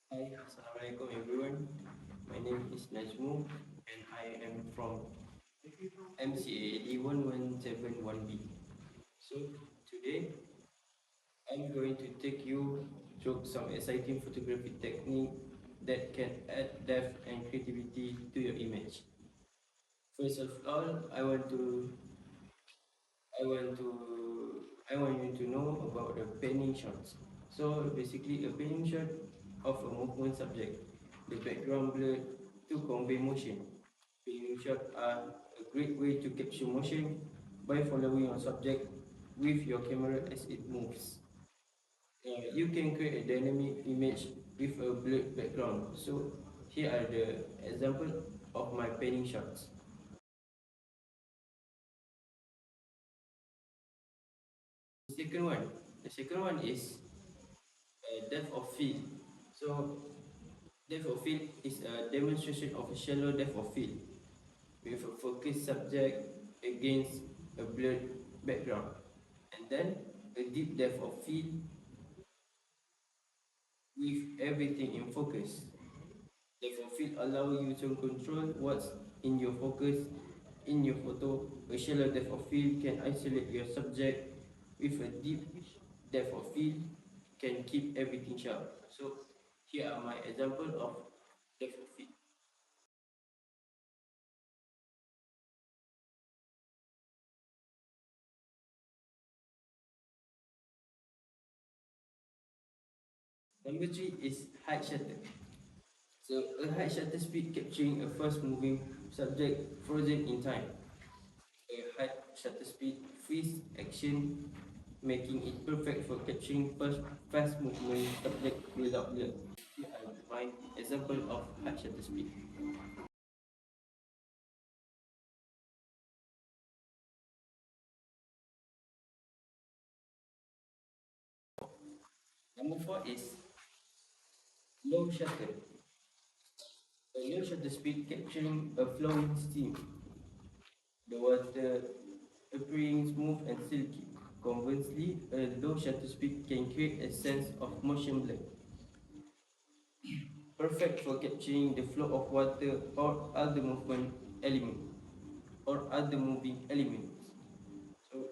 Hi, Assalamualaikum everyone. My name is Njamu and I am from MCA 1171B. So today I'm going to take you through some exciting photography technique that can add depth and creativity to your image. First of all, I want to I want you to know about the panning shots. So basically a panning shot of a movement subject, the background blurred to convey motion. Panning shots are a great way to capture motion by following your subject with your camera as it moves. You can create a dynamic image with a blurred background. So here are the example of my panning shots. The second one, the second one is depth of field. So depth of field is a demonstration of a shallow depth of field with a focused subject against a blurred background. And then a deep depth of field with everything in focus. Depth of field allow you to control what's in your focus in your photo. A shallow depth of field can isolate your subject with a deep depth of field can keep everything sharp. So here are my example of depth of field. Number three is height shutter. So a height shutter speed capturing a fast moving subject frozen in time. A height shutter speed freeze action, making it perfect for capturing fast movement subject without blur. Here are my example of height shutter speed. Number four is low shutter. A low shutter speed capturing a flowing steam. The water appearing smooth and silky. Conversely, a low shutter speed can create a sense of motion blur, perfect for capturing the flow of water or other movement element or other moving elements. So,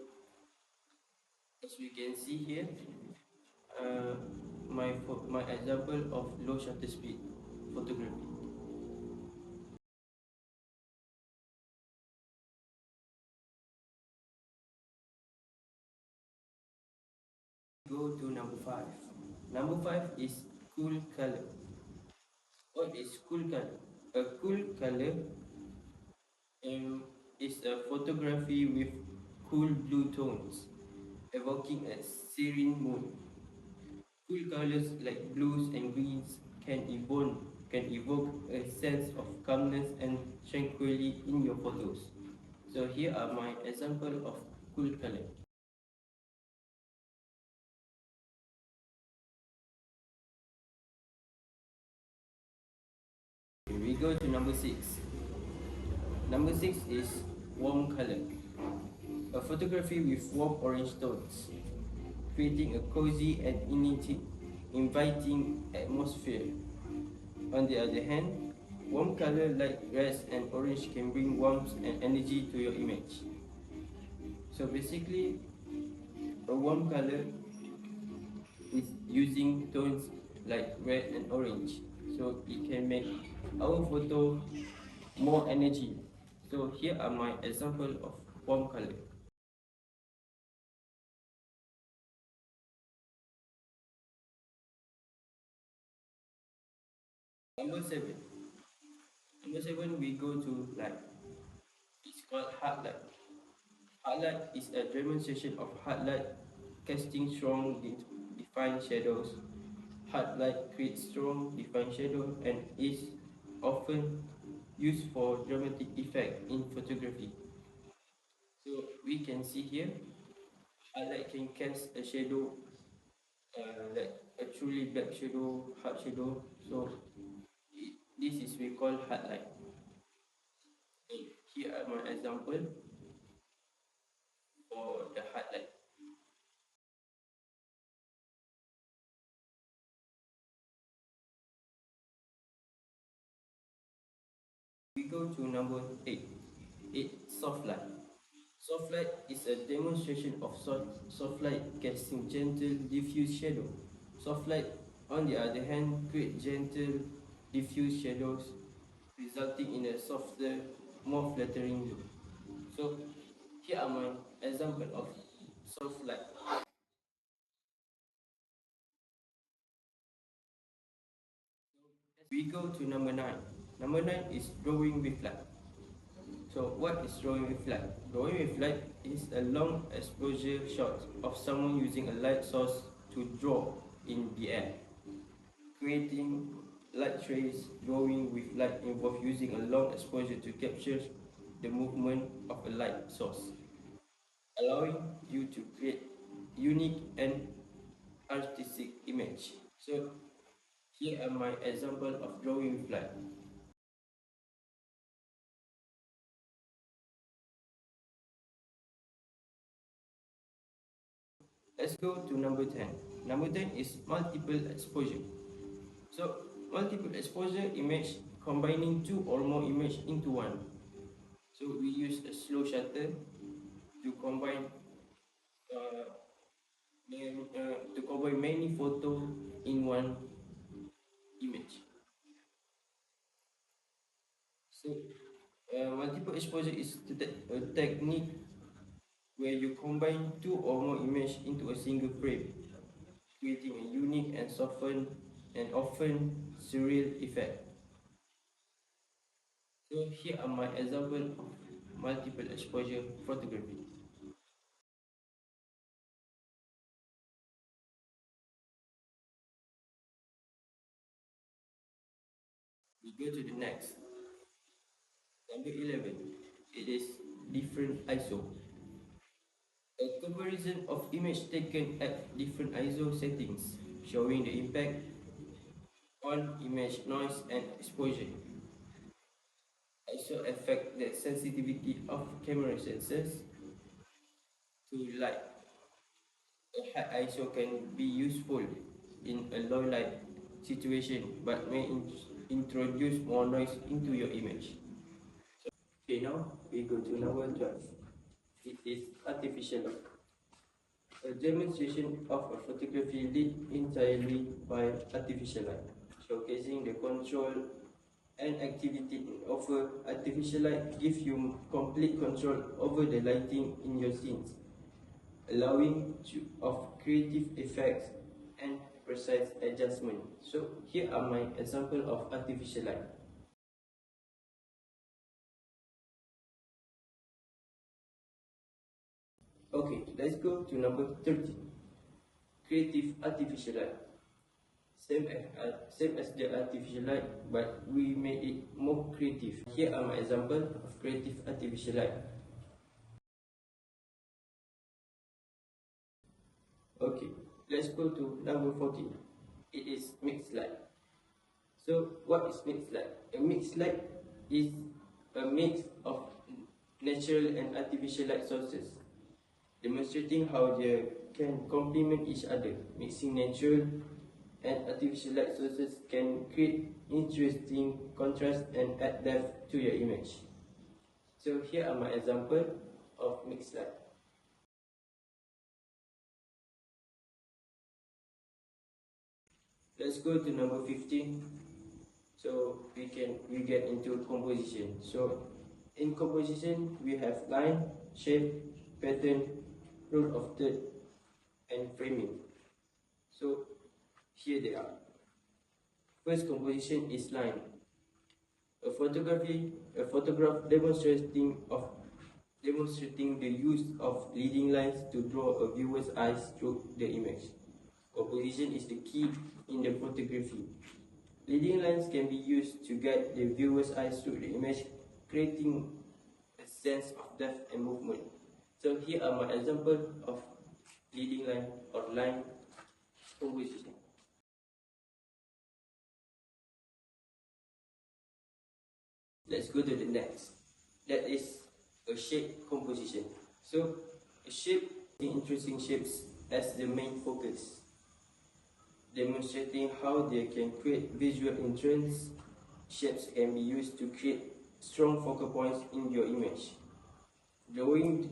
as we can see here, uh, my example of low shutter speed photography. Go to number five. Number five is cool color. What is cool color? A cool color is a photography with cool blue tones, evoking a serene mood. Cool colors like blues and greens can evoke a sense of calmness and tranquility in your photos. So here are my example of cool color. We go to number six. Number six is warm color. A photography with warm orange tones, creating a cozy and inviting atmosphere. On the other hand, warm color like red and orange can bring warmth and energy to your image. So basically, a warm color is using tones like red and orange. So it can make our photo more energy. So here are my example of warm color. Number seven. Number seven, we go to light. It's called hard light. Hard light is a demonstration of hard light casting strong defined shadows. Hard light creates strong defined shadow and is often used for dramatic effect in photography. So we can see here, hard light can cast a shadow like a truly black shadow, hard shadow. So this is we call hard light. Here are my example for the hard light. We go to number 8. 8. Soft light. Soft light is a demonstration of soft light casting gentle diffuse shadow. Soft light, on the other hand, create gentle diffuse shadows, resulting in a softer, more flattering look. So here are my example of soft light. We go to number 9. Number 9 is drawing with light. So what is drawing with light? Drawing with light is a long exposure shot of someone using a light source to draw in the air. Creating light trace drawing with light involves using a long exposure to capture the movement of a light source, allowing you to create unique and artistic image. So here are my example of drawing with light. Let's go to number 10. Number 10 is multiple exposure. So multiple exposure image combining two or more image into one. So we use a slow shutter to combine many photos in one image. So multiple exposure is a technique where you combine two or more images into a single frame, creating a unique and softened and often surreal effect. So here are my example of multiple exposure photography. We go to the next. Number 11. It is different ISO. A comparison of image taken at different ISO settings, showing the impact on image noise and exposure. ISO affect the sensitivity of camera sensors to light. A high ISO can be useful in a low light situation but may introduce more noise into your image. Okay, now we go to number 12. It is artificial light. A demonstration of a photography lit entirely by artificial light, showcasing the control and activity it offers. Artificial light gives you complete control over the lighting in your scenes, allowing of creative effects and precise adjustment. So here are my example of artificial light. Okay, let's go to number 13. Creative artificial light. Same as the artificial light, but we made it more creative. Here are my example of creative artificial light. Okay, let's go to number 14. It is mixed light. So what is mixed light? A mixed light is a mix of natural and artificial light sources, demonstrating how they can complement each other. Mixing natural and artificial light sources can create interesting contrast and add depth to your image. So here are my example of mixed light. Let's go to number 15. So we get into composition. So in composition we have line, shape, pattern, rule of third, and framing. So here they are. First composition is line. A photograph demonstrating the use of leading lines to draw a viewer's eyes through the image. Composition is the key in the photography. Leading lines can be used to guide the viewer's eyes through the image, creating a sense of depth and movement. So here are my example of leading line or line composition. Let's go to the next. That is a shape composition. So a shape, interesting shapes as the main focus, demonstrating how they can create visual interest. Shapes can be used to create strong focal points in your image, drawing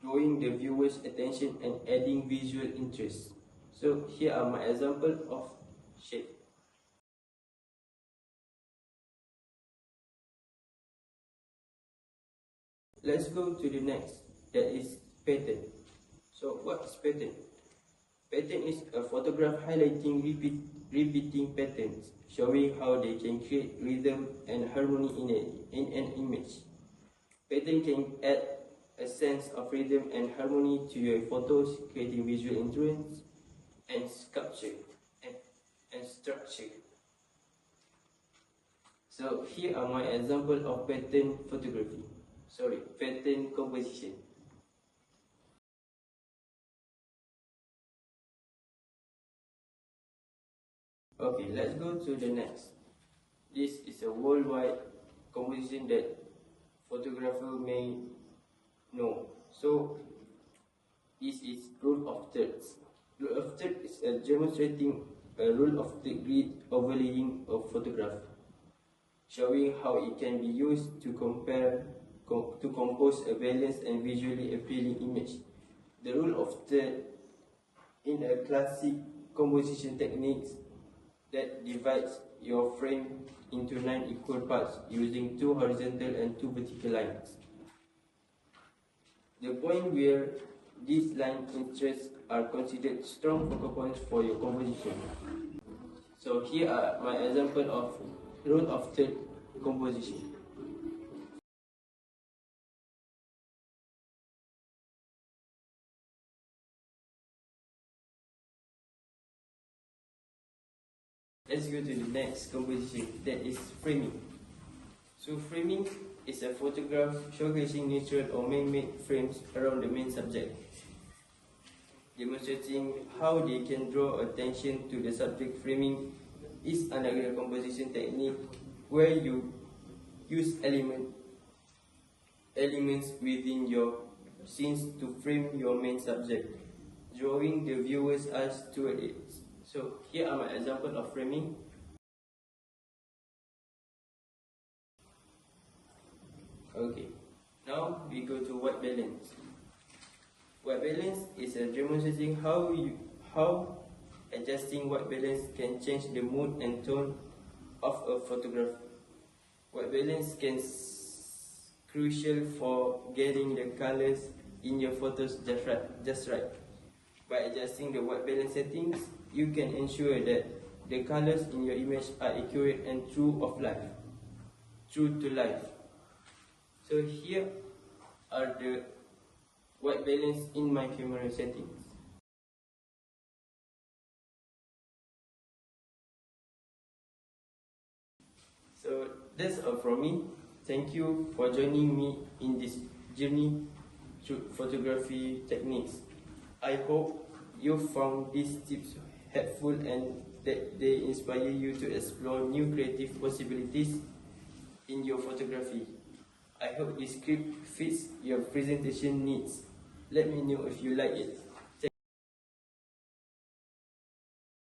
the viewer's attention and adding visual interest. So here are my example of shape. Let's go to the next, that is pattern. So what is pattern? Pattern is a photograph highlighting repeating patterns, showing how they can create rhythm and harmony in an image. Pattern can add a sense of rhythm and harmony to your photos, creating visual influence and sculpture and structure. So here are my example of pattern photography. Pattern composition. Okay, let's go to the next. This is a worldwide composition that photographer may know. So this is rule of thirds. Rule of thirds is a demonstrating a rule of third grid overlaying of photograph, showing how it can be used to compose a balanced and visually appealing image. The rule of third in a classic composition techniques that divides your frame into 9 equal parts using 2 horizontal and 2 vertical lines. The point where these line interests are considered strong focal points for your composition. So here are my example of rule of third composition. Let's go to the next composition, that is framing. So framing is a photograph showcasing natural or man-made frames around the main subject, demonstrating how they can draw attention to the subject. Framing is another composition technique where you use elements within your scenes to frame your main subject, drawing the viewer's eyes toward it. So here are my example of framing. Okay, now we go to white balance. White balance is a demonstrating how adjusting white balance can change the mood and tone of a photograph. White balance can crucial for getting the colors in your photos just right. By adjusting the white balance settings, you can ensure that the colors in your image are accurate and true to life. So here are the white balance in my camera settings. So that's all from me. Thank you for joining me in this journey through photography techniques. I hope you found these tips helpful and that they inspire you to explore new creative possibilities in your photography. I hope this script fits your presentation needs. Let me know if you like it.